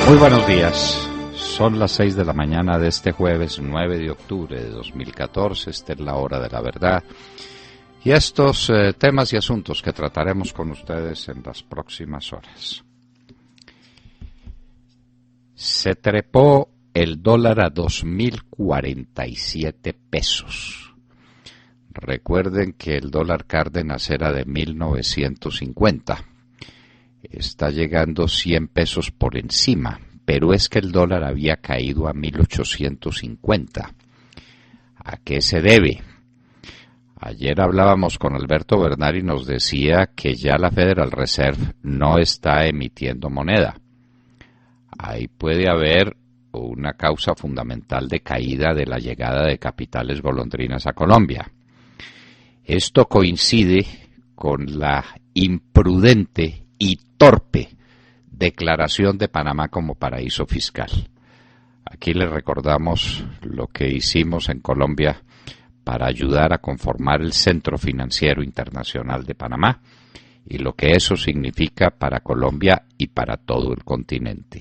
Muy buenos días. Son las 6 de la mañana de este jueves 9 de octubre de 2014. Esta es la hora de la verdad. Y estos temas y asuntos que trataremos con ustedes en las próximas horas. Se trepó el dólar a 2.047 pesos. Recuerden que el dólar Cárdenas era de 1.950. Está llegando 100 pesos por encima, pero es que el dólar había caído a 1.850. ¿A qué se debe? Ayer hablábamos con Alberto Bernal y nos decía que ya la Federal Reserve no está emitiendo moneda. Ahí puede haber una causa fundamental de caída de la llegada de capitales golondrinas a Colombia. Esto coincide con la imprudente y torpe declaración de Panamá como paraíso fiscal. Aquí les recordamos lo que hicimos en Colombia para ayudar a conformar el Centro Financiero Internacional de Panamá y lo que eso significa para Colombia y para todo el continente.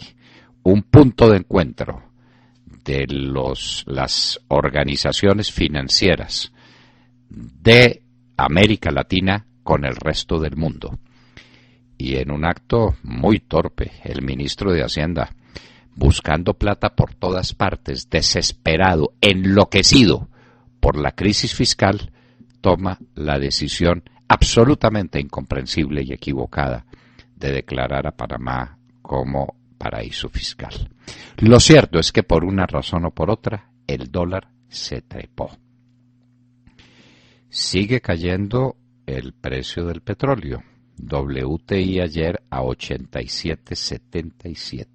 Un punto de encuentro de las organizaciones financieras de América Latina con el resto del mundo. Y en un acto muy torpe, el ministro de Hacienda, buscando plata por todas partes, desesperado, enloquecido por la crisis fiscal, toma la decisión absolutamente incomprensible y equivocada de declarar a Panamá como paraíso fiscal. Lo cierto es que por una razón o por otra, el dólar se trepó. Sigue cayendo el precio del petróleo. WTI ayer a 87.77.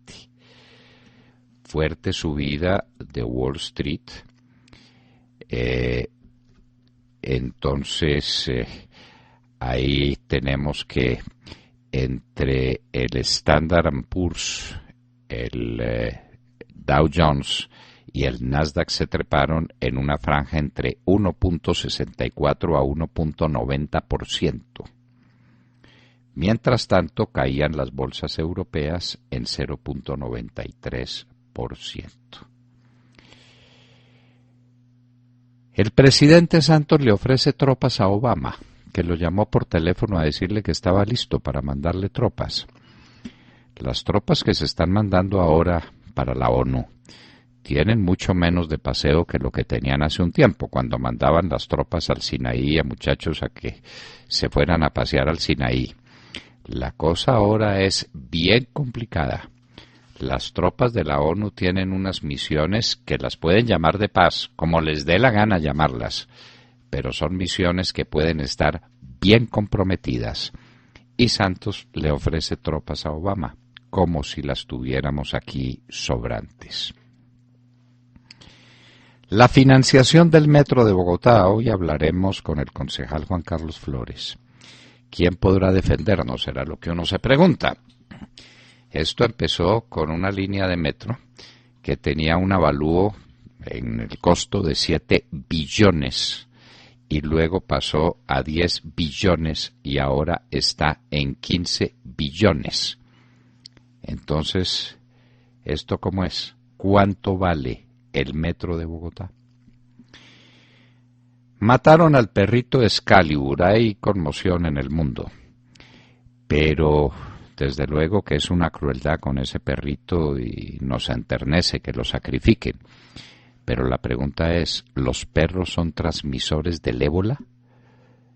Fuerte subida de Wall Street. Entonces, ahí tenemos que entre el Standard & Poor's, el Dow Jones y el Nasdaq se treparon en una franja entre 1.64 a 1.90%. Mientras tanto, caían las bolsas europeas en 0.93%. El presidente Santos le ofrece tropas a Obama, que lo llamó por teléfono a decirle que estaba listo para mandarle tropas. Las tropas que se están mandando ahora para la ONU tienen mucho menos de paseo que lo que tenían hace un tiempo, cuando mandaban las tropas al Sinaí a muchachos a que se fueran a pasear al Sinaí. La cosa ahora es bien complicada. Las tropas de la ONU tienen unas misiones que las pueden llamar de paz, como les dé la gana llamarlas, pero son misiones que pueden estar bien comprometidas. Y Santos le ofrece tropas a Obama, como si las tuviéramos aquí sobrantes. La financiación del Metro de Bogotá. Hoy hablaremos con el concejal Juan Carlos Flores. ¿Quién podrá defendernos? Será lo que uno se pregunta. Esto empezó con una línea de metro que tenía un avalúo en el costo de 7 billones y luego pasó a 10 billones y ahora está en 15 billones. Entonces, ¿esto cómo es? ¿Cuánto vale el Metro de Bogotá? Mataron al perrito Excalibur, hay conmoción en el mundo, pero desde luego que es una crueldad con ese perrito y nos enternece que lo sacrifiquen. Pero la pregunta es, ¿los perros son transmisores del ébola?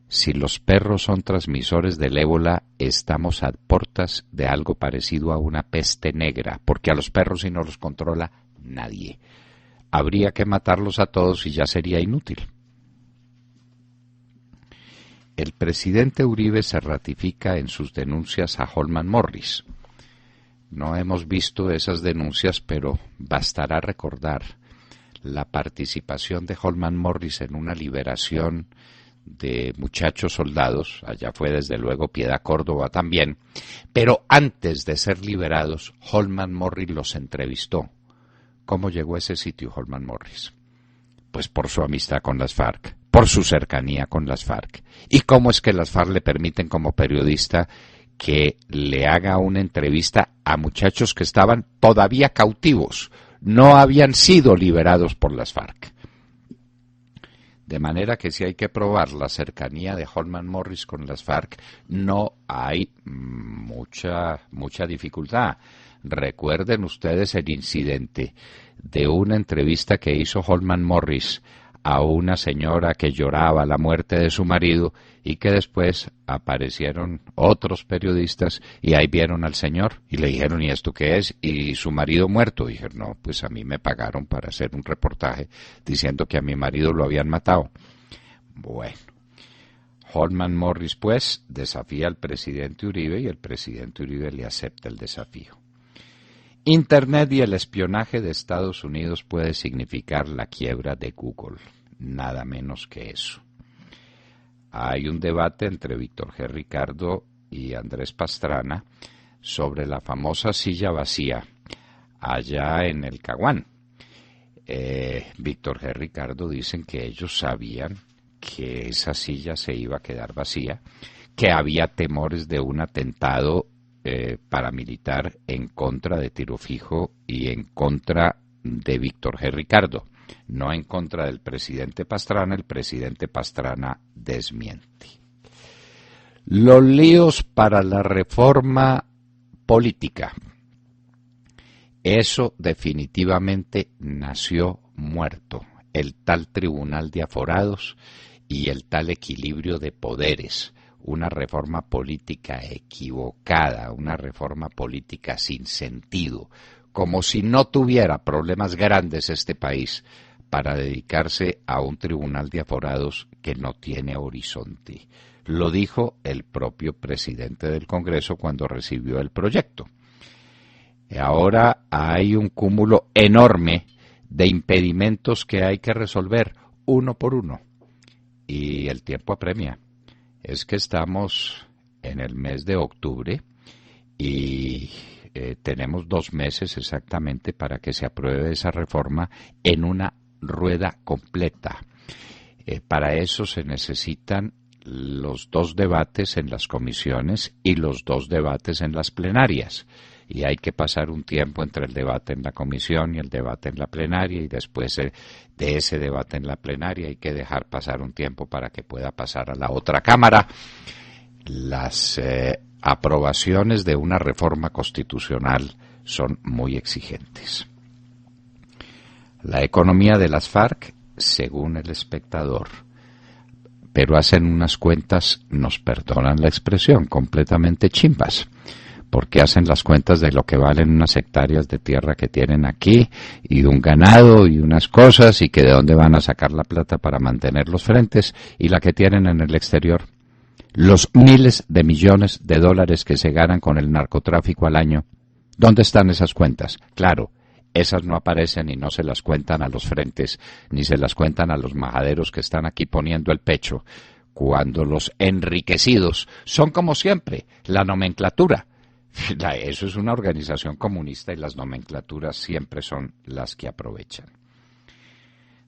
Si los perros son transmisores del ébola, estamos a puertas de algo parecido a una peste negra, porque a los perros si no los controla nadie. Habría que matarlos a todos y ya sería inútil. El presidente Uribe se ratifica en sus denuncias a Holman Morris. No hemos visto esas denuncias, pero bastará recordar la participación de Holman Morris en una liberación de muchachos soldados. Allá fue desde luego Piedad Córdoba también, pero antes de ser liberados, Holman Morris los entrevistó. ¿Cómo llegó a ese sitio Holman Morris? Pues por su amistad con las FARC, por su cercanía con las FARC. ¿Y cómo es que las FARC le permiten como periodista que le haga una entrevista a muchachos que estaban todavía cautivos, no habían sido liberados por las FARC. De manera que si hay que probar la cercanía de Holman Morris con las FARC, no hay mucha dificultad. Recuerden ustedes el incidente de una entrevista que hizo Holman Morris a una señora que lloraba la muerte de su marido y que después aparecieron otros periodistas y ahí vieron al señor y le dijeron, ¿y esto qué es? Y su marido muerto. Y dijeron, no, pues a mí me pagaron para hacer un reportaje diciendo que a mi marido lo habían matado. Bueno, Holman Morris pues desafía al presidente Uribe y el presidente Uribe le acepta el desafío. Internet y el espionaje de Estados Unidos puede significar la quiebra de Google, nada menos que eso. Hay un debate entre Víctor G. Ricardo y Andrés Pastrana sobre la famosa silla vacía allá en el Caguán. Víctor G. Ricardo dicen que ellos sabían que esa silla se iba a quedar vacía, que había temores de un atentado paramilitar en contra de Tiro Fijo y en contra de Víctor G. Ricardo, no en contra del presidente Pastrana. El presidente Pastrana desmiente. Los líos para la reforma política. Eso definitivamente nació muerto. El tal tribunal de aforados y el tal equilibrio de poderes. Una reforma política equivocada, una reforma política sin sentido, como si no tuviera problemas grandes este país para dedicarse a un tribunal de aforados que no tiene horizonte. Lo dijo el propio presidente del Congreso cuando recibió el proyecto. Ahora hay un cúmulo enorme de impedimentos que hay que resolver uno por uno y el tiempo apremia. Es que estamos en el mes de octubre y tenemos 2 meses exactamente para que se apruebe esa reforma en una rueda completa. Para eso se necesitan los 2 debates en las comisiones y los 2 debates en las plenarias. Y hay que pasar un tiempo entre el debate en la comisión y el debate en la plenaria, y después de ese debate en la plenaria hay que dejar pasar un tiempo para que pueda pasar a la otra cámara. Las aprobaciones de una reforma constitucional son muy exigentes. La economía de las FARC, según El Espectador, pero hacen unas cuentas, nos perdonan la expresión, completamente chimbas, porque hacen las cuentas de lo que valen unas hectáreas de tierra que tienen aquí y de un ganado y unas cosas, y que de dónde van a sacar la plata para mantener los frentes, y la que tienen en el exterior. Los miles de millones de dólares que se ganan con el narcotráfico al año, ¿dónde están esas cuentas? Claro, esas no aparecen y no se las cuentan a los frentes, ni se las cuentan a los majaderos que están aquí poniendo el pecho, cuando los enriquecidos son, como siempre, la nomenclatura. Eso es una organización comunista y las nomenclaturas siempre son las que aprovechan.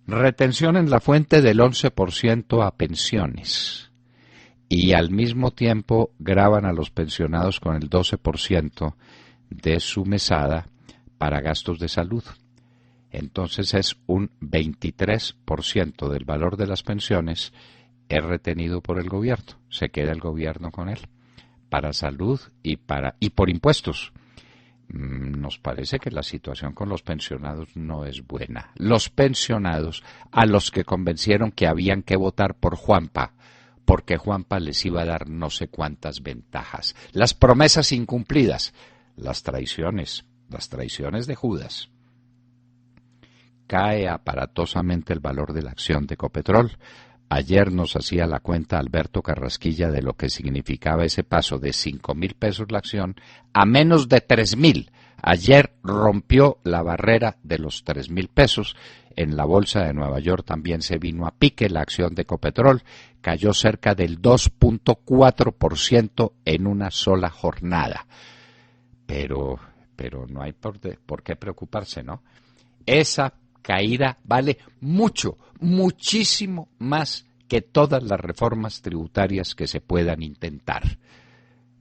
Retención en la fuente del 11% a pensiones, y al mismo tiempo graban a los pensionados con el 12% de su mesada para gastos de salud. Entonces es un 23% del valor de las pensiones es retenido por el gobierno, se queda el gobierno con él, para salud y por impuestos. Nos parece que la situación con los pensionados no es buena. Los pensionados, a los que convencieron que habían que votar por Juanpa, porque Juanpa les iba a dar no sé cuántas ventajas. Las promesas incumplidas, las traiciones de Judas. Cae aparatosamente el valor de la acción de Ecopetrol. Ayer nos hacía la cuenta Alberto Carrasquilla de lo que significaba ese paso de 5,000 pesos la acción a menos de 3,000. Ayer rompió la barrera de los 3,000 pesos. En la bolsa de Nueva York también se vino a pique la acción de Ecopetrol. Cayó cerca del 2.4% en una sola jornada. Pero no hay por qué preocuparse, ¿no? Esa caída vale mucho, muchísimo más que todas las reformas tributarias que se puedan intentar.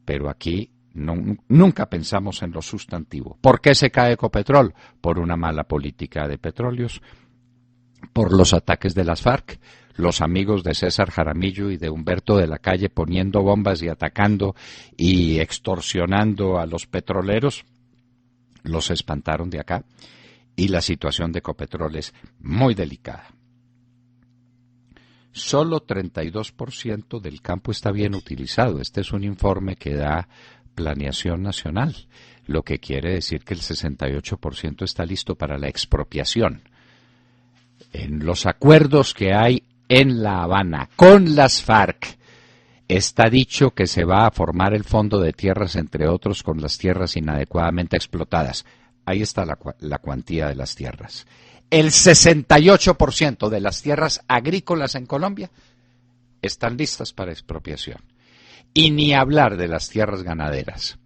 pero aquí nunca pensamos en lo sustantivo. ¿Por qué se cae Ecopetrol? Por una mala política de petróleos, por los ataques de las FARC, los amigos de César Jaramillo y de Humberto de la Calle poniendo bombas y atacando y extorsionando a los petroleros, los espantaron de acá, y la situación de Ecopetrol es muy delicada. Solo 32% del campo está bien utilizado. Este es un informe que da Planeación Nacional, lo que quiere decir que el 68% está listo para la expropiación. En los acuerdos que hay en La Habana con las FARC, está dicho que se va a formar el Fondo de Tierras, entre otros, con las tierras inadecuadamente explotadas. Ahí está la cuantía de las tierras. El 68% de las tierras agrícolas en Colombia están listas para expropiación. Y ni hablar de las tierras ganaderas.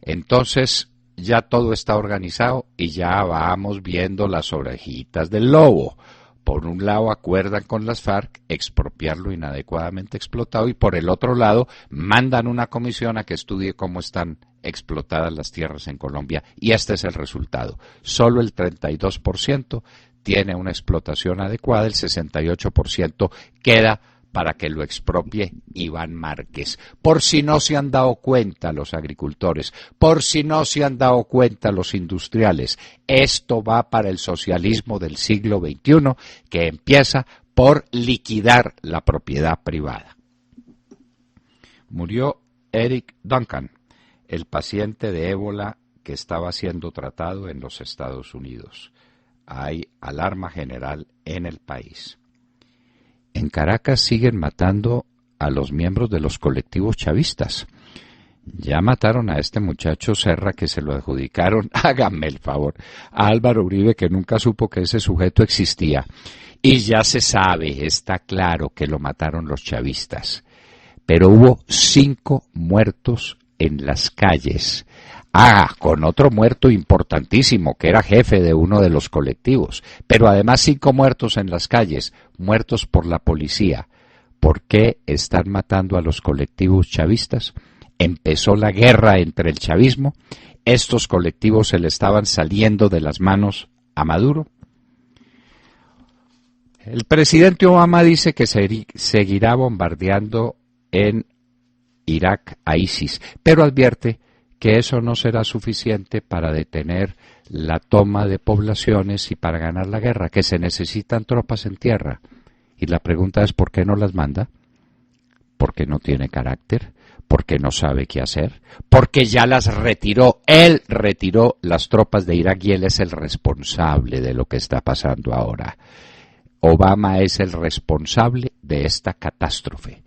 Entonces, ya todo está organizado y ya vamos viendo las orejitas del lobo. Por un lado acuerdan con las FARC expropiar lo inadecuadamente explotado y por el otro lado mandan una comisión a que estudie cómo están explotadas las tierras en Colombia y este es el resultado. Solo el 32% tiene una explotación adecuada, el 68% queda para que lo expropie Iván Márquez. Por si no se han dado cuenta los agricultores, por si no se han dado cuenta los industriales, esto va para el socialismo del siglo XXI que empieza por liquidar la propiedad privada. Murió Eric Duncan, el paciente de ébola que estaba siendo tratado en los Estados Unidos. Hay alarma general en el país. En Caracas siguen matando a los miembros de los colectivos chavistas. Ya mataron a este muchacho Serra que se lo adjudicaron, háganme el favor, a Álvaro Uribe que nunca supo que ese sujeto existía. Y ya se sabe, está claro que lo mataron los chavistas. Pero hubo 5 muertos en las calles. Con otro muerto importantísimo, que era jefe de uno de los colectivos. Pero además 5 muertos en las calles, muertos por la policía. ¿Por qué están matando a los colectivos chavistas? Empezó la guerra entre el chavismo. Estos colectivos se le estaban saliendo de las manos a Maduro. El presidente Obama dice que seguirá bombardeando en Irak a ISIS, pero advierte que eso no será suficiente para detener la toma de poblaciones y para ganar la guerra, que se necesitan tropas en tierra. Y la pregunta es ¿por qué no las manda? Porque no tiene carácter, porque no sabe qué hacer, porque ya las retiró. Él retiró las tropas de Irak y él es el responsable de lo que está pasando ahora. Obama es el responsable de esta catástrofe.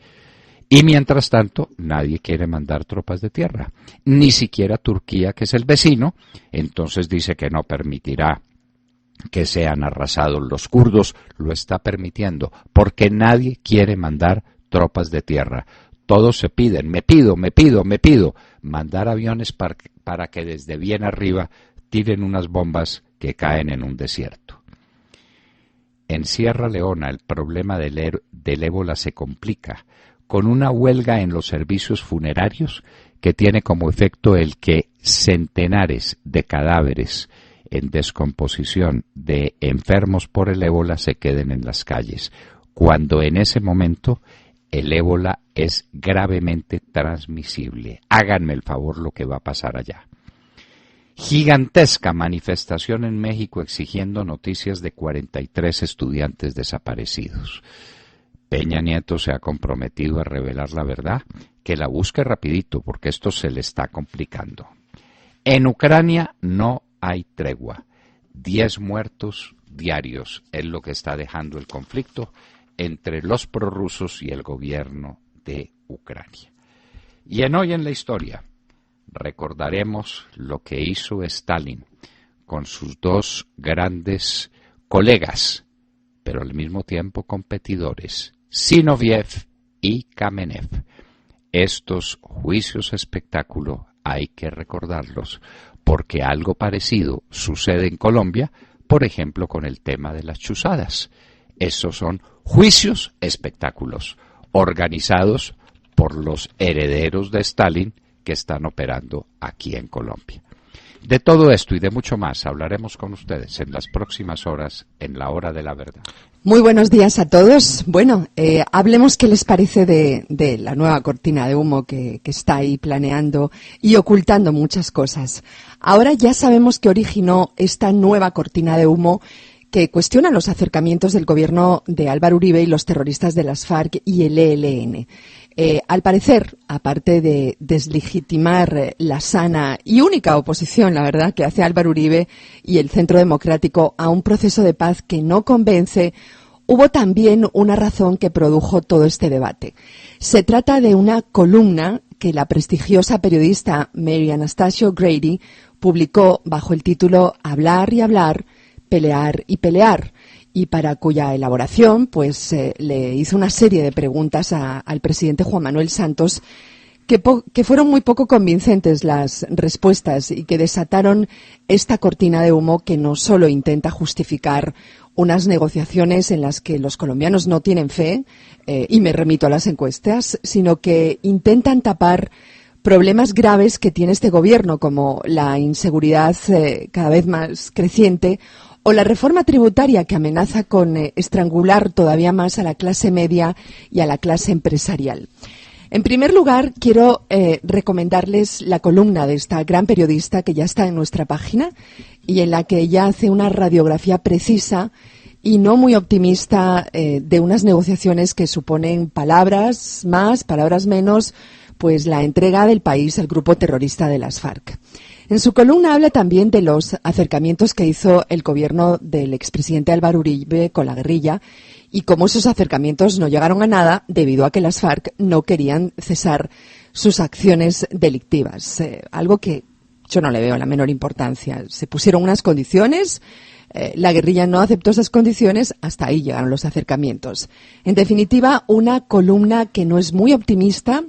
Y mientras tanto, nadie quiere mandar tropas de tierra, ni siquiera Turquía, que es el vecino, entonces dice que no permitirá que sean arrasados los kurdos, lo está permitiendo, porque nadie quiere mandar tropas de tierra. Todos se piden, me pido, mandar aviones para que desde bien arriba tiren unas bombas que caen en un desierto. En Sierra Leona el problema del ébola se complica, con una huelga en los servicios funerarios que tiene como efecto el que centenares de cadáveres en descomposición de enfermos por el ébola se queden en las calles, cuando en ese momento el ébola es gravemente transmisible. Háganme el favor lo que va a pasar allá. Gigantesca manifestación en México exigiendo noticias de 43 estudiantes desaparecidos. Peña Nieto se ha comprometido a revelar la verdad, que la busque rapidito porque esto se le está complicando. En Ucrania no hay tregua. 10 muertos diarios es lo que está dejando el conflicto entre los prorrusos y el gobierno de Ucrania. Y en Hoy en la Historia recordaremos lo que hizo Stalin con sus 2 grandes colegas, pero al mismo tiempo competidores, Zinoviev y Kamenev. Estos juicios espectáculo hay que recordarlos, porque algo parecido sucede en Colombia, por ejemplo con el tema de las chuzadas. Esos son juicios espectáculos organizados por los herederos de Stalin que están operando aquí en Colombia. De todo esto y de mucho más hablaremos con ustedes en las próximas horas en La Hora de la Verdad. Muy buenos días a todos. Bueno, hablemos qué les parece de la nueva cortina de humo que está ahí planeando y ocultando muchas cosas. Ahora ya sabemos qué originó esta nueva cortina de humo que cuestiona los acercamientos del gobierno de Álvaro Uribe y los terroristas de las FARC y el ELN. Al parecer, aparte de deslegitimar la sana y única oposición, la verdad, que hace Álvaro Uribe y el Centro Democrático a un proceso de paz que no convence, hubo también una razón que produjo todo este debate. Se trata de una columna que la prestigiosa periodista Mary Anastasio Grady publicó bajo el título Hablar y hablar, pelear y pelear, y para cuya elaboración pues le hizo una serie de preguntas al presidente Juan Manuel Santos que fueron muy poco convincentes las respuestas y que desataron esta cortina de humo que no solo intenta justificar unas negociaciones en las que los colombianos no tienen fe, y me remito a las encuestas, sino que intentan tapar problemas graves que tiene este gobierno, como la inseguridad cada vez más creciente o la reforma tributaria que amenaza con estrangular todavía más a la clase media y a la clase empresarial. En primer lugar, quiero recomendarles la columna de esta gran periodista que ya está en nuestra página y en la que ella hace una radiografía precisa y no muy optimista de unas negociaciones que suponen palabras más, palabras menos, pues la entrega del país al grupo terrorista de las FARC. En su columna habla también de los acercamientos que hizo el gobierno del expresidente Álvaro Uribe con la guerrilla y cómo esos acercamientos no llegaron a nada debido a que las FARC no querían cesar sus acciones delictivas. Algo que yo no le veo la menor importancia. Se pusieron unas condiciones, la guerrilla no aceptó esas condiciones, hasta ahí llegaron los acercamientos. En definitiva, una columna que no es muy optimista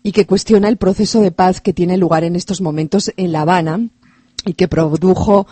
y que cuestiona el proceso de paz que tiene lugar en estos momentos en La Habana y que produjo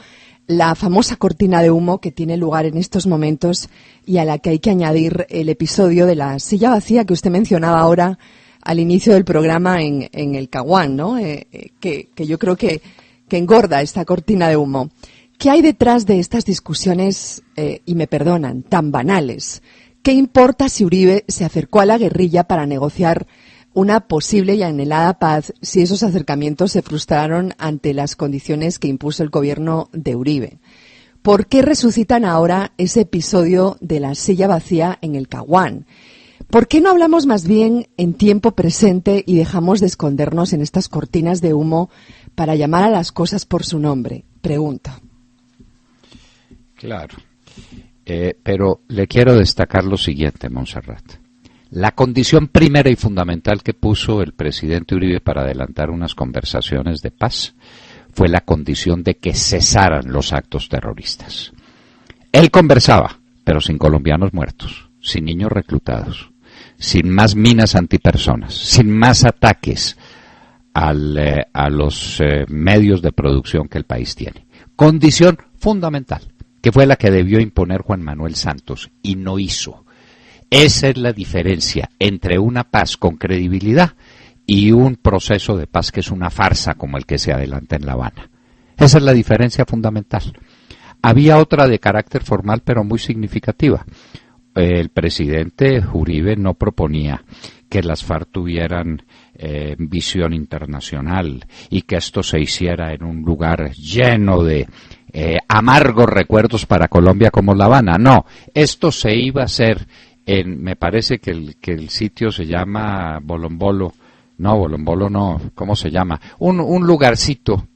la famosa cortina de humo que tiene lugar en estos momentos y a la que hay que añadir el episodio de la silla vacía que usted mencionaba ahora al inicio del programa en el Caguán, ¿no? Que yo creo que engorda esta cortina de humo. ¿Qué hay detrás de estas discusiones, y me perdonan, tan banales? ¿Qué importa si Uribe se acercó a la guerrilla para negociar una posible y anhelada paz si esos acercamientos se frustraron ante las condiciones que impuso el gobierno de Uribe? ¿Por qué resucitan ahora ese episodio de la silla vacía en el Caguán? ¿Por qué no hablamos más bien en tiempo presente y dejamos de escondernos en estas cortinas de humo para llamar a las cosas por su nombre? Pregunto. Claro, pero le quiero destacar lo siguiente, Montserrat. La condición primera y fundamental que puso el presidente Uribe para adelantar unas conversaciones de paz fue la condición de que cesaran los actos terroristas. Él conversaba, pero sin colombianos muertos, sin niños reclutados, sin más minas antipersonas, sin más ataques a los medios de producción que el país tiene. Condición fundamental, que fue la que debió imponer Juan Manuel Santos y no hizo. Esa es la diferencia entre una paz con credibilidad y un proceso de paz que es una farsa como el que se adelanta en La Habana. Esa es la diferencia fundamental. Había otra de carácter formal pero muy significativa. El presidente Uribe no proponía que las FARC tuvieran visión internacional y que esto se hiciera en un lugar lleno de amargos recuerdos para Colombia como La Habana. No, esto se iba a hacer me parece que el sitio se llama Bolombolo. No, Bolombolo no, ¿cómo se llama? Un lugarcito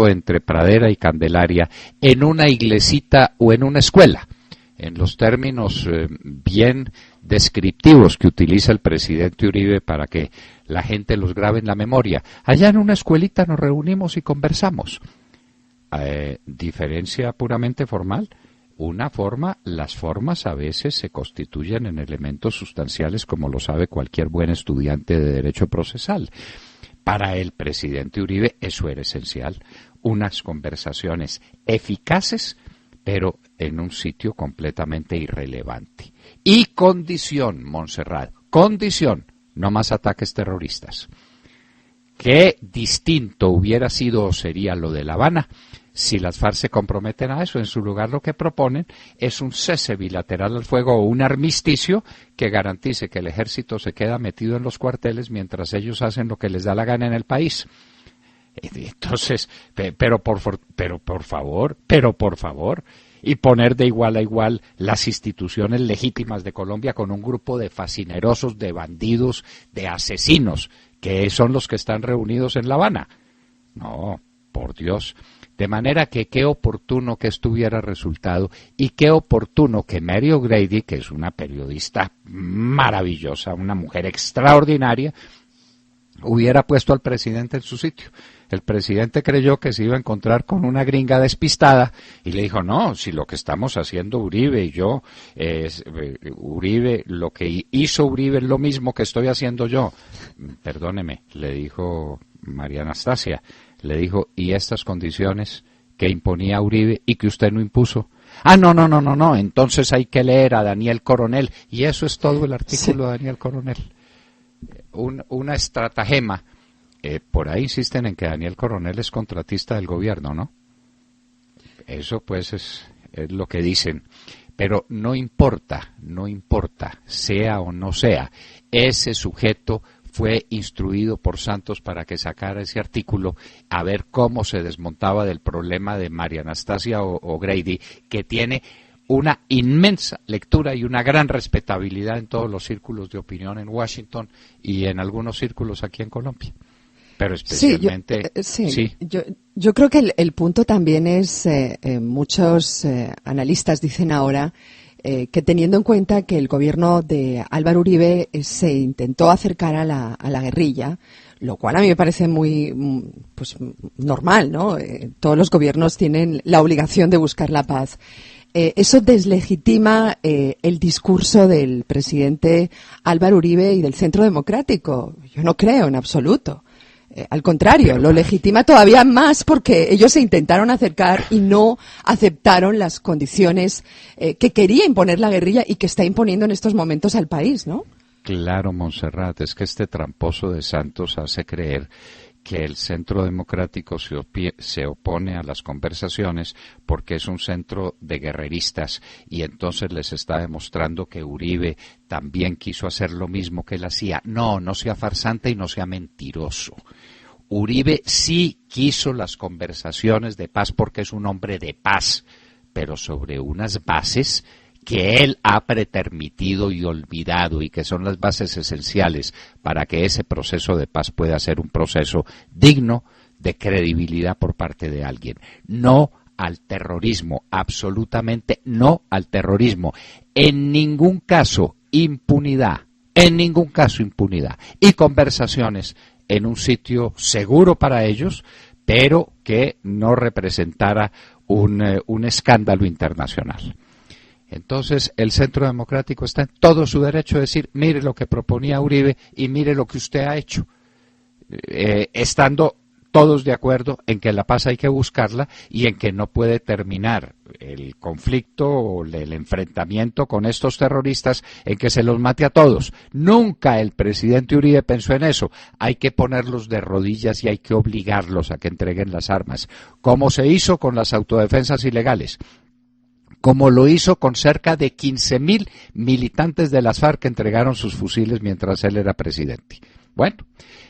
entre Pradera y Candelaria, en una iglesita o en una escuela, en los términos bien descriptivos que utiliza el presidente Uribe para que la gente los grabe en la memoria. Allá en una escuelita nos reunimos y conversamos. Diferencia puramente formal. Las formas a veces se constituyen en elementos sustanciales, como lo sabe cualquier buen estudiante de derecho procesal. Para el presidente Uribe eso era esencial, unas conversaciones eficaces, pero en un sitio completamente irrelevante. Y condición, Montserrat, condición no más ataques terroristas. Qué distinto hubiera sido o sería lo de La Habana si las FARC se comprometen a eso. En su lugar lo que proponen es un cese bilateral al fuego o un armisticio que garantice que el ejército se queda metido en los cuarteles mientras ellos hacen lo que les da la gana en el país. Entonces, pero por favor, y poner de igual a igual las instituciones legítimas de Colombia con un grupo de fascinerosos, de bandidos, de asesinos, que son los que están reunidos en La Habana. No, por Dios. De manera que qué oportuno que esto hubiera resultado y qué oportuno que Mary O'Grady, que es una periodista maravillosa, una mujer extraordinaria, hubiera puesto al presidente en su sitio. El presidente creyó que se iba a encontrar con una gringa despistada y le dijo, no, si lo que estamos haciendo Uribe y yo, Uribe, lo que hizo Uribe es lo mismo que estoy haciendo yo. Perdóneme, le dijo María Anastasia, le dijo, ¿y estas condiciones que imponía Uribe y que usted no impuso? Ah, no, entonces hay que leer a Daniel Coronel, y eso es todo el artículo de Daniel Coronel. Una estratagema. Por ahí insisten en que Daniel Coronel es contratista del gobierno, ¿no? Eso pues es lo que dicen. Pero no importa, sea o no sea, ese sujeto fue instruido por Santos para que sacara ese artículo a ver cómo se desmontaba del problema de María Anastasia O'Grady, que tiene una inmensa lectura y una gran respetabilidad en todos los círculos de opinión en Washington y en algunos círculos aquí en Colombia. Pero especialmente... Yo creo que el punto también es, muchos analistas dicen ahora que teniendo en cuenta que el gobierno de Álvaro Uribe se intentó acercar a la guerrilla, lo cual a mí me parece muy pues normal, ¿no? Todos los gobiernos tienen la obligación de buscar la paz. Eso deslegitima el discurso del presidente Álvaro Uribe y del Centro Democrático. Yo no creo en absoluto. Al contrario, lo legitima todavía más porque ellos se intentaron acercar y no aceptaron las condiciones que quería imponer la guerrilla y que está imponiendo en estos momentos al país, ¿no? Claro, Montserrat, es que este tramposo de Santos hace creer que el Centro Democrático se opone a las conversaciones porque es un centro de guerreristas y entonces les está demostrando que Uribe también quiso hacer lo mismo que él hacía. No sea farsante y no sea mentiroso. Uribe sí quiso las conversaciones de paz porque es un hombre de paz, pero sobre unas bases que él ha pretermitido y olvidado y que son las bases esenciales para que ese proceso de paz pueda ser un proceso digno de credibilidad por parte de alguien. No al terrorismo, absolutamente no al terrorismo. En ningún caso impunidad, y conversaciones en un sitio seguro para ellos, pero que no representara un escándalo internacional. Entonces, el Centro Democrático está en todo su derecho de decir, mire lo que proponía Uribe y mire lo que usted ha hecho, estando todos de acuerdo en que la paz hay que buscarla y en que no puede terminar el conflicto o el enfrentamiento con estos terroristas en que se los mate a todos. Nunca el presidente Uribe pensó en eso. Hay que ponerlos de rodillas y hay que obligarlos a que entreguen las armas, como se hizo con las autodefensas ilegales, como lo hizo con cerca de 15.000 militantes de las FARC que entregaron sus fusiles mientras él era presidente. Bueno,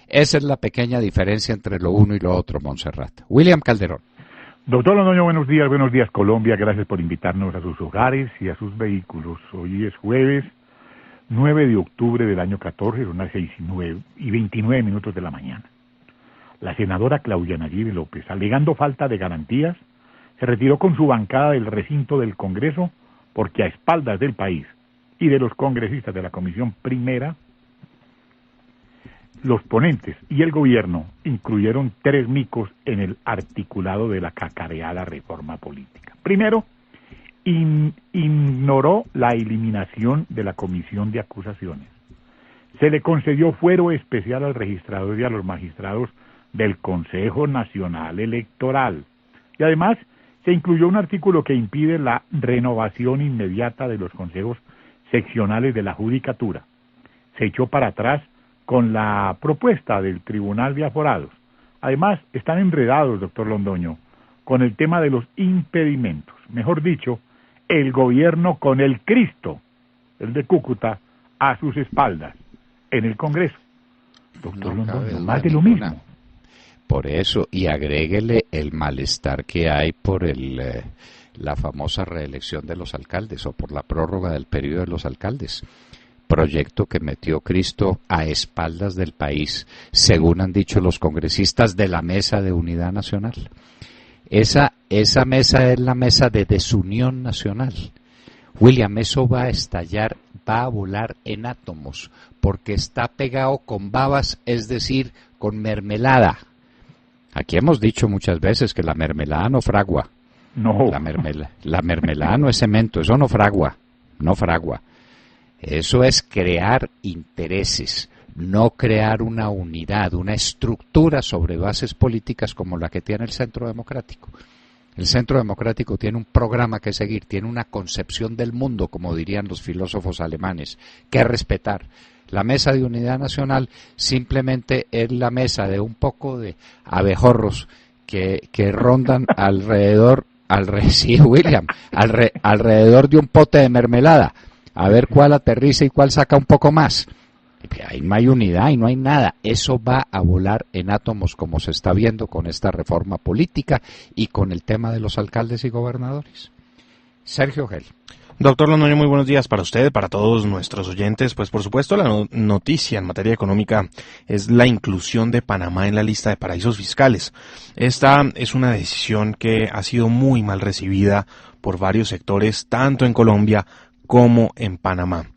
esa es la pequeña diferencia entre lo uno y lo otro, Montserrat. William Calderón. Doctor Londoño, buenos días Colombia, gracias por invitarnos a sus hogares y a sus vehículos. Hoy es jueves 9 de octubre del año 14, son las 6:29 de la mañana. La senadora Claudia Nayib López, alegando falta de garantías, se retiró con su bancada del recinto del Congreso porque a espaldas del país y de los congresistas de la Comisión Primera, los ponentes y el gobierno incluyeron 3 micos en el articulado de la cacareada reforma política. Primero, ignoró la eliminación de la comisión de acusaciones. Se le concedió fuero especial al registrador y a los magistrados del Consejo Nacional Electoral. Y además, se incluyó un artículo que impide la renovación inmediata de los consejos seccionales de la Judicatura. Se echó para atrás con la propuesta del Tribunal de Aforados. Además, están enredados, doctor Londoño, con el tema de los impedimentos. Mejor dicho, el gobierno con el Cristo, el de Cúcuta, a sus espaldas, en el Congreso. Doctor Londoño, más de lo mismo. Por eso, y agréguele el malestar que hay por la famosa reelección de los alcaldes o por la prórroga del periodo de los alcaldes. Proyecto que metió Cristo a espaldas del país, según han dicho los congresistas de la Mesa de Unidad Nacional. Esa mesa es la mesa de desunión nacional. William, eso va a estallar, va a volar en átomos, porque está pegado con babas, es decir, con mermelada. Aquí hemos dicho muchas veces que la mermelada no fragua. No. La mermelada no es cemento, eso no fragua. Eso es crear intereses, no crear una unidad, una estructura sobre bases políticas como la que tiene el Centro Democrático. El Centro Democrático tiene un programa que seguir, tiene una concepción del mundo, como dirían los filósofos alemanes, que respetar. La Mesa de Unidad Nacional simplemente es la mesa de un poco de abejorros que rondan alrededor de un pote de mermelada, a ver cuál aterriza y cuál saca un poco más. Ahí no hay unidad y no hay nada. Eso va a volar en átomos, como se está viendo con esta reforma política y con el tema de los alcaldes y gobernadores. Sergio Gel. Doctor Londoño, muy buenos días para usted, para todos nuestros oyentes. Pues por supuesto la noticia en materia económica es la inclusión de Panamá en la lista de paraísos fiscales. Esta es una decisión que ha sido muy mal recibida por varios sectores, tanto en Colombia como en Panamá.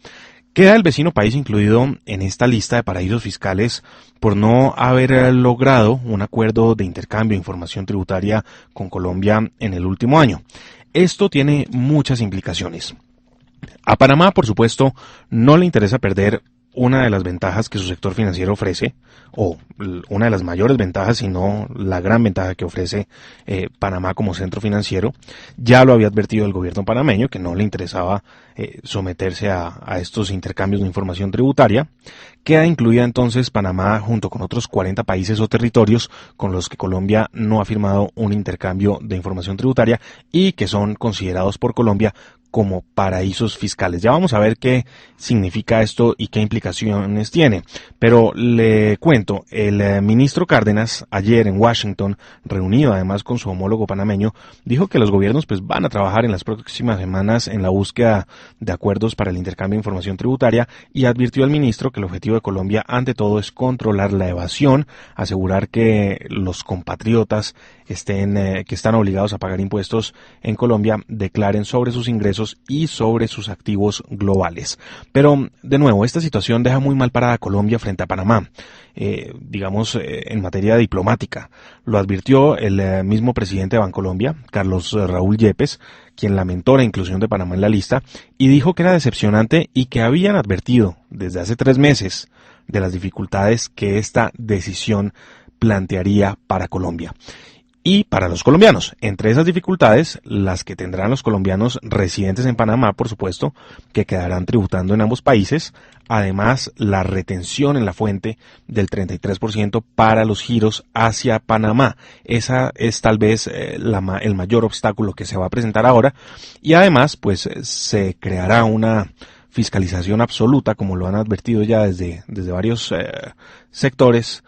Queda el vecino país incluido en esta lista de paraísos fiscales por no haber logrado un acuerdo de intercambio de información tributaria con Colombia en el último año. Esto tiene muchas implicaciones. A Panamá, por supuesto, no le interesa perder una de las ventajas que su sector financiero ofrece, o una de las mayores ventajas, sino la gran ventaja que ofrece Panamá como centro financiero. Ya lo había advertido el gobierno panameño, que no le interesaba someterse a estos intercambios de información tributaria. Queda incluida entonces Panamá junto con otros 40 países o territorios con los que Colombia no ha firmado un intercambio de información tributaria y que son considerados por Colombia como paraísos fiscales. Ya vamos a ver qué significa esto y qué implicaciones tiene. Pero le cuento, el ministro Cárdenas, ayer en Washington, reunido además con su homólogo panameño, dijo que los gobiernos pues van a trabajar en las próximas semanas en la búsqueda de acuerdos para el intercambio de información tributaria y advirtió al ministro que el objetivo de Colombia ante todo es controlar la evasión, asegurar que los compatriotas que están obligados a pagar impuestos en Colombia declaren sobre sus ingresos y sobre sus activos globales. Pero, de nuevo, esta situación deja muy mal parada a Colombia frente a Panamá, en materia diplomática. Lo advirtió el mismo presidente de Bancolombia, Carlos Raúl Yepes, quien lamentó la inclusión de Panamá en la lista y dijo que era decepcionante y que habían advertido desde hace 3 meses de las dificultades que esta decisión plantearía para Colombia. Y para los colombianos, entre esas dificultades, las que tendrán los colombianos residentes en Panamá, por supuesto, que quedarán tributando en ambos países, además la retención en la fuente del 33% para los giros hacia Panamá. Esa es tal vez el mayor obstáculo que se va a presentar ahora, y además pues se creará una fiscalización absoluta, como lo han advertido ya desde varios sectores,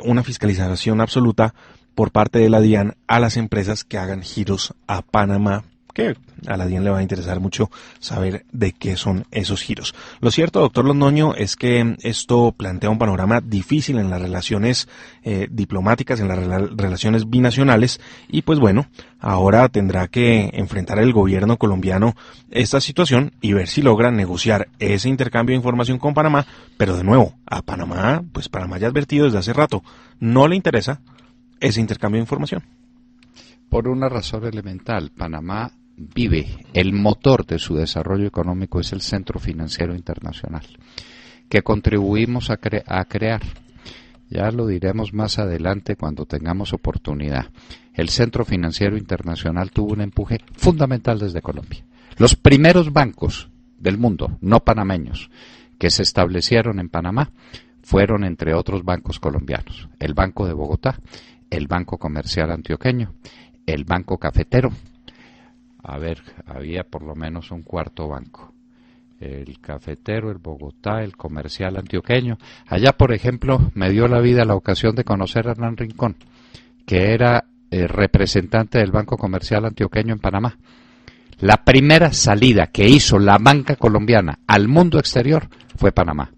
una fiscalización absoluta por parte de la DIAN a las empresas que hagan giros a Panamá, que a la DIAN le va a interesar mucho saber de qué son esos giros. Lo cierto, doctor Londoño, es que esto plantea un panorama difícil en las relaciones diplomáticas, en las relaciones binacionales, y pues bueno, ahora tendrá que enfrentar el gobierno colombiano esta situación y ver si logra negociar ese intercambio de información con Panamá, pero de nuevo, a Panamá, pues Panamá ya ha advertido desde hace rato, no le interesa ese intercambio de información. Por una razón elemental, Panamá vive, el motor de su desarrollo económico es el Centro Financiero Internacional, que contribuimos a crear. Ya lo diremos más adelante cuando tengamos oportunidad. El Centro Financiero Internacional tuvo un empuje fundamental desde Colombia. Los primeros bancos del mundo, no panameños, que se establecieron en Panamá, fueron entre otros bancos colombianos, el Banco de Bogotá, el Banco Comercial Antioqueño, el Banco Cafetero. A ver, había por lo menos un cuarto banco. El Cafetero, el Bogotá, el Comercial Antioqueño. Allá, por ejemplo, me dio la vida la ocasión de conocer a Hernán Rincón, que era representante del Banco Comercial Antioqueño en Panamá. La primera salida que hizo la banca colombiana al mundo exterior fue Panamá.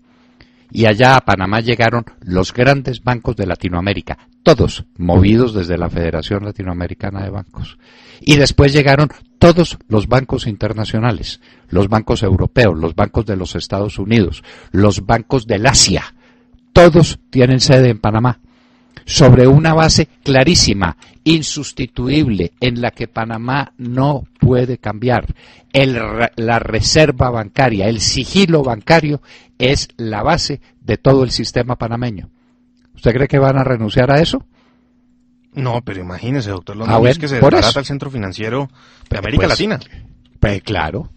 Y allá a Panamá llegaron los grandes bancos de Latinoamérica, todos movidos desde la Federación Latinoamericana de Bancos. Y después llegaron todos los bancos internacionales, los bancos europeos, los bancos de los Estados Unidos, los bancos del Asia. Todos tienen sede en Panamá, sobre una base clarísima, insustituible, en la que Panamá no puede cambiar. La reserva bancaria, el sigilo bancario es la base de todo el sistema panameño. ¿Usted cree que van a renunciar a eso? No, pero imagínese, doctor Londoño, es que se desbarata el centro financiero de América Latina. Claro.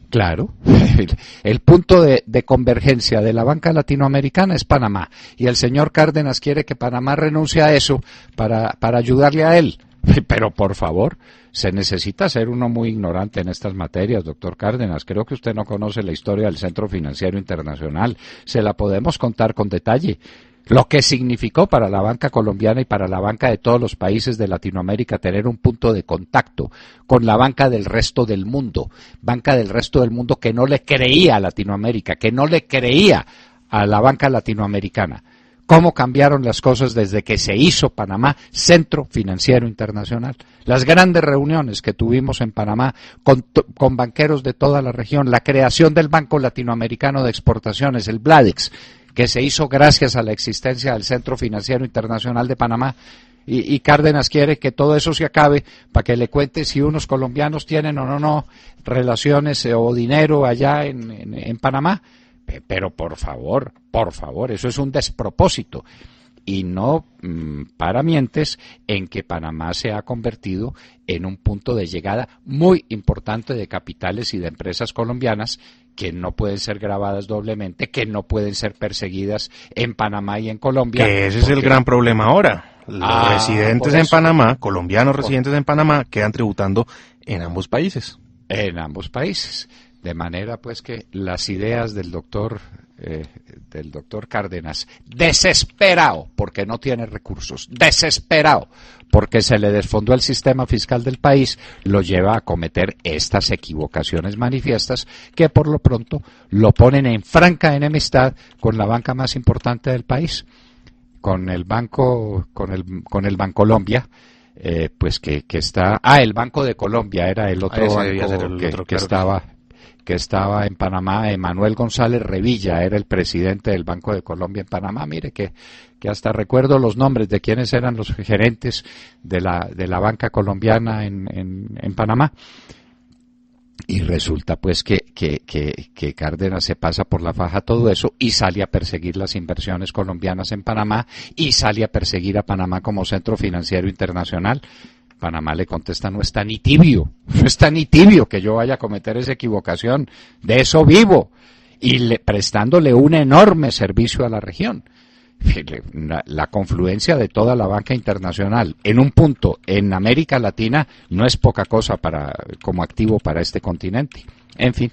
El punto de convergencia de la banca latinoamericana es Panamá. Y el señor Cárdenas quiere que Panamá renuncie a eso para ayudarle a él. Pero por favor, se necesita ser uno muy ignorante en estas materias, doctor Cárdenas. Creo que usted no conoce la historia del Centro Financiero Internacional. Se la podemos contar con detalle. Lo que significó para la banca colombiana y para la banca de todos los países de Latinoamérica tener un punto de contacto con la banca del resto del mundo que no le creía a Latinoamérica, que no le creía a la banca latinoamericana. ¿Cómo cambiaron las cosas desde que se hizo Panamá Centro Financiero Internacional? Las grandes reuniones que tuvimos en Panamá con banqueros de toda la región, la creación del Banco Latinoamericano de Exportaciones, el BLADEX, que se hizo gracias a la existencia del Centro Financiero Internacional de Panamá, y Cárdenas quiere que todo eso se acabe para que le cuente si unos colombianos tienen o no relaciones o dinero allá en Panamá. Pero por favor, eso es un despropósito. Y no paramientes en que Panamá se ha convertido en un punto de llegada muy importante de capitales y de empresas colombianas que no pueden ser grabadas doblemente, que no pueden ser perseguidas en Panamá y en Colombia. Que ese es el gran problema ahora. Los residentes en Panamá, colombianos residentes en Panamá, quedan tributando en ambos países. En ambos países. De manera pues que las ideas del doctor Cárdenas, desesperado porque no tiene recursos, desesperado porque se le desfondó el sistema fiscal del país, lo lleva a cometer estas equivocaciones manifiestas que por lo pronto lo ponen en franca enemistad con la banca más importante del país, con el Bancolombia. Pues que está, el Banco de Colombia era el otro banco que estaba en Panamá. Emanuel González Revilla era el presidente del Banco de Colombia en Panamá. Mire que hasta recuerdo los nombres de quienes eran los gerentes de la banca colombiana en Panamá. Y resulta pues que Cárdenas se pasa por la faja todo eso y sale a perseguir las inversiones colombianas en Panamá y sale a perseguir a Panamá como centro financiero internacional. Panamá le contesta, no está ni tibio que yo vaya a cometer esa equivocación, de eso vivo, y prestándole un enorme servicio a la región. La confluencia de toda la banca internacional en un punto en América Latina no es poca cosa como activo para este continente. En fin,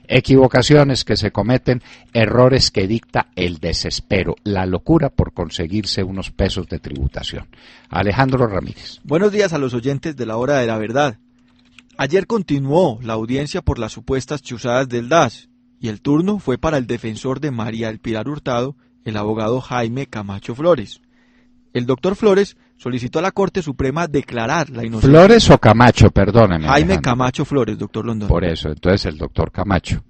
equivocaciones que se cometen, errores que dicta el desespero, la locura por conseguirse unos pesos de tributación. Alejandro Ramírez. Buenos días a los oyentes de la Hora de la Verdad. Ayer continuó la audiencia por las supuestas chuzadas del DAS y el turno fue para el defensor de María del Pilar Hurtado, el abogado Jaime Camacho Flores. El doctor Flores solicitó a la Corte Suprema declarar la inocencia. ¿Flores o Camacho? Perdóneme. Jaime Alejandro. Camacho Flores, doctor Londoño. Por eso, entonces el doctor Camacho.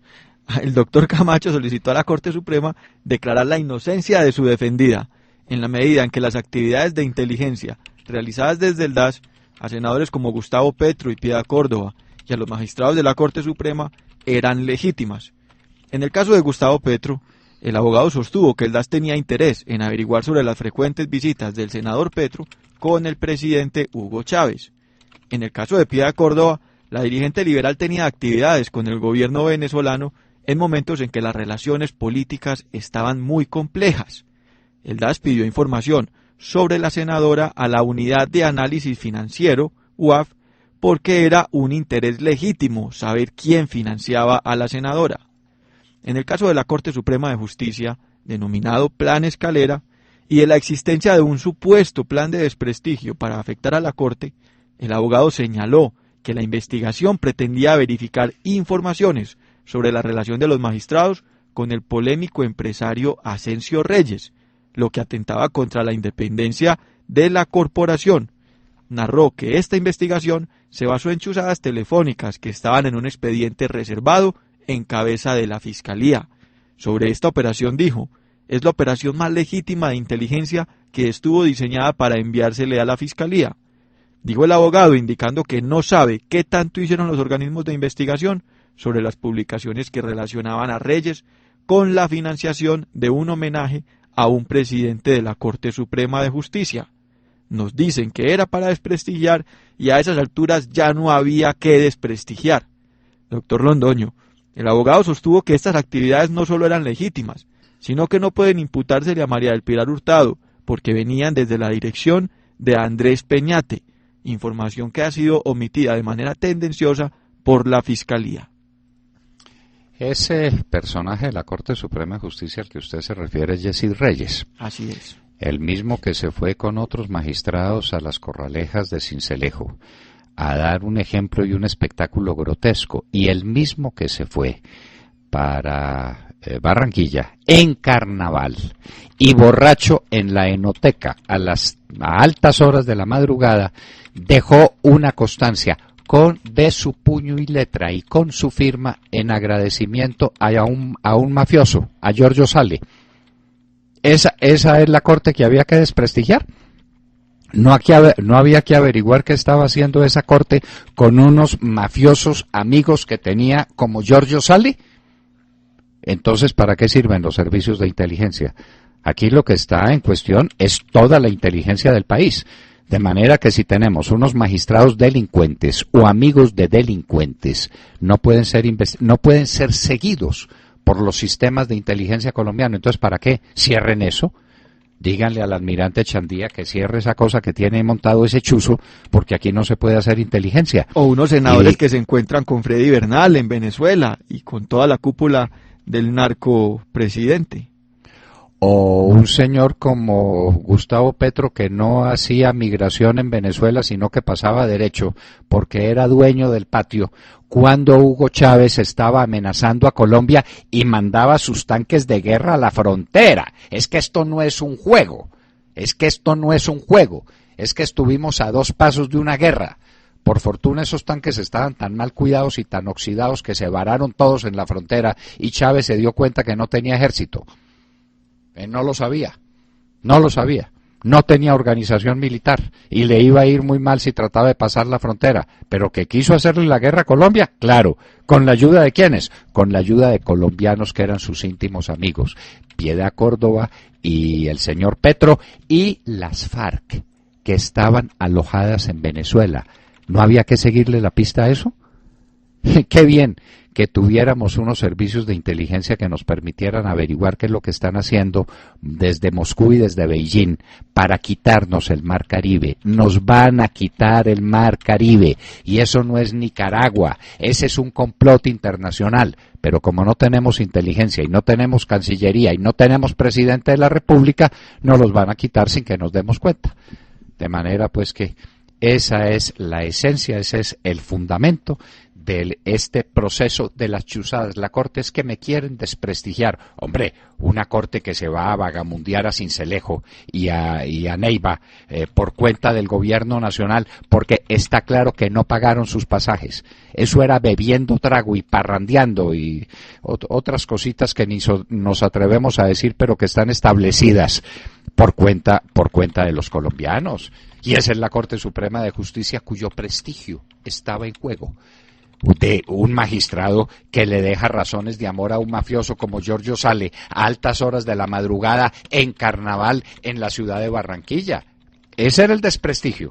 El doctor Camacho solicitó a la Corte Suprema declarar la inocencia de su defendida, en la medida en que las actividades de inteligencia realizadas desde el DAS a senadores como Gustavo Petro y Piedad Córdoba y a los magistrados de la Corte Suprema eran legítimas. En el caso de Gustavo Petro, el abogado sostuvo que el DAS tenía interés en averiguar sobre las frecuentes visitas del senador Petro con el presidente Hugo Chávez. En el caso de Piedad Córdoba, la dirigente liberal tenía actividades con el gobierno venezolano en momentos en que las relaciones políticas estaban muy complejas. El DAS pidió información sobre la senadora a la Unidad de Análisis Financiero, UAF, porque era un interés legítimo saber quién financiaba a la senadora. En el caso de la Corte Suprema de Justicia, denominado Plan Escalera, y de la existencia de un supuesto plan de desprestigio para afectar a la Corte, el abogado señaló que la investigación pretendía verificar informaciones sobre la relación de los magistrados con el polémico empresario Asensio Reyes, lo que atentaba contra la independencia de la corporación. Narró que esta investigación se basó en chuzadas telefónicas que estaban en un expediente reservado en cabeza de la Fiscalía. Sobre esta operación dijo: es la operación más legítima de inteligencia que estuvo diseñada para enviársele a la Fiscalía. Dijo el abogado, indicando que no sabe qué tanto hicieron los organismos de investigación sobre las publicaciones que relacionaban a Reyes con la financiación de un homenaje a un presidente de la Corte Suprema de Justicia. Nos dicen que era para desprestigiar y a esas alturas ya no había que desprestigiar. Doctor Londoño, el abogado sostuvo que estas actividades no solo eran legítimas, sino que no pueden imputársele a María del Pilar Hurtado, porque venían desde la dirección de Andrés Peñate, información que ha sido omitida de manera tendenciosa por la Fiscalía. Ese personaje de la Corte Suprema de Justicia al que usted se refiere es Yesid Reyes. Así es. El mismo que se fue con otros magistrados a las Corralejas de Sincelejo a dar un ejemplo y un espectáculo grotesco, y el mismo que se fue para Barranquilla en carnaval y borracho en la enoteca a altas horas de la madrugada, dejó una constancia de su puño y letra y con su firma en agradecimiento a un mafioso, a Giorgio Sale. Esa es la corte que había que desprestigiar. No había que averiguar qué estaba haciendo esa corte con unos mafiosos amigos que tenía como Giorgio Sale. Entonces, ¿para qué sirven los servicios de inteligencia? Aquí lo que está en cuestión es toda la inteligencia del país. De manera que si tenemos unos magistrados delincuentes o amigos de delincuentes, no pueden ser seguidos por los sistemas de inteligencia colombianos. Entonces, ¿para qué? Cierren eso. Díganle al almirante Chandía que cierre esa cosa que tiene montado ese chuzo, porque aquí no se puede hacer inteligencia. O unos senadores que se encuentran con Freddy Bernal en Venezuela y con toda la cúpula del narcopresidente. O un señor como Gustavo Petro que no hacía migración en Venezuela, sino que pasaba derecho porque era dueño del patio cuando Hugo Chávez estaba amenazando a Colombia y mandaba sus tanques de guerra a la frontera. Es que esto no es un juego, es que estuvimos a 2 pasos de una guerra. Por fortuna esos tanques estaban tan mal cuidados y tan oxidados que se vararon todos en la frontera y Chávez se dio cuenta que no tenía ejército. No lo sabía, no tenía organización militar y le iba a ir muy mal si trataba de pasar la frontera, pero que quiso hacerle la guerra a Colombia, claro, ¿con la ayuda de quiénes? Con la ayuda de colombianos que eran sus íntimos amigos, Piedad Córdoba y el señor Petro y las FARC, que estaban alojadas en Venezuela. ¿No había que seguirle la pista a eso? ¡Qué bien! Que tuviéramos unos servicios de inteligencia que nos permitieran averiguar qué es lo que están haciendo desde Moscú y desde Beijing para quitarnos el Mar Caribe. Nos van a quitar el Mar Caribe y eso no es Nicaragua, ese es un complot internacional. Pero como no tenemos inteligencia y no tenemos Cancillería y no tenemos Presidente de la República, nos los van a quitar sin que nos demos cuenta. De manera pues que esa es la esencia, ese es el fundamento de este proceso de las chuzadas. La corte es que me quieren desprestigiar. Hombre, una corte que se va a vagamundear a Sincelejo y a Neiva por cuenta del gobierno nacional, porque está claro que no pagaron sus pasajes. Eso era bebiendo trago y parrandeando y otras cositas que ni nos atrevemos a decir, pero que están establecidas por cuenta de los colombianos. Y esa es la Corte Suprema de Justicia cuyo prestigio estaba en juego. De un magistrado que le deja razones de amor a un mafioso como Giorgio Sale a altas horas de la madrugada en carnaval en la ciudad de Barranquilla. Ese era el desprestigio.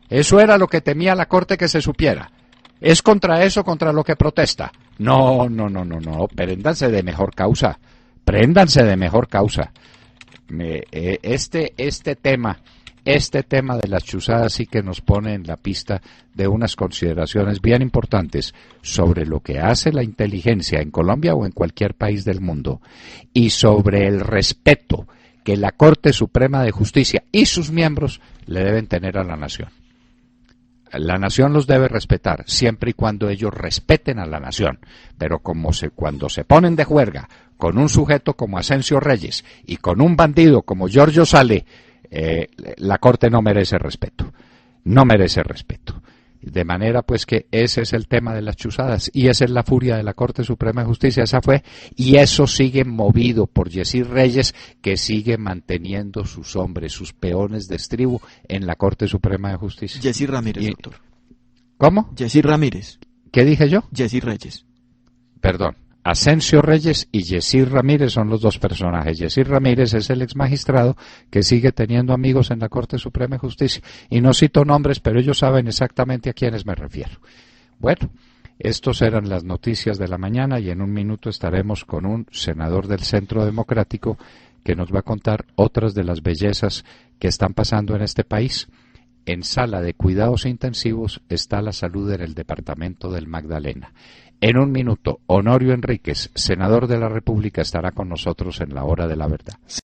Eso era lo que temía la Corte que se supiera. ¿Es contra eso contra lo que protesta? No, préndanse de mejor causa. Este tema de las chuzadas sí que nos pone en la pista de unas consideraciones bien importantes sobre lo que hace la inteligencia en Colombia o en cualquier país del mundo y sobre el respeto que la Corte Suprema de Justicia y sus miembros le deben tener a la nación. La nación los debe respetar siempre y cuando ellos respeten a la nación, pero cuando se ponen de juerga con un sujeto como Asensio Reyes y con un bandido como Giorgio Sale, la Corte no merece respeto, no merece respeto. De manera pues que ese es el tema de las chuzadas y esa es la furia de la Corte Suprema de Justicia, esa fue, y eso sigue movido por Yesid Reyes, que sigue manteniendo sus hombres, sus peones de estribo en la Corte Suprema de Justicia. Yesid Ramírez, doctor. ¿Cómo? Yesid Ramírez. ¿Qué dije yo? Yesid Reyes. Perdón. Asensio Reyes y Yesid Ramírez son los dos personajes. Yesid Ramírez es el ex magistrado que sigue teniendo amigos en la Corte Suprema de Justicia. Y no cito nombres, pero ellos saben exactamente a quiénes me refiero. Bueno, estos eran las noticias de la mañana y en un minuto estaremos con un senador del Centro Democrático que nos va a contar otras de las bellezas que están pasando en este país. En sala de cuidados intensivos está la salud en el departamento del Magdalena. En un minuto, Honorio Enríquez, senador de la República, estará con nosotros en la hora de la verdad.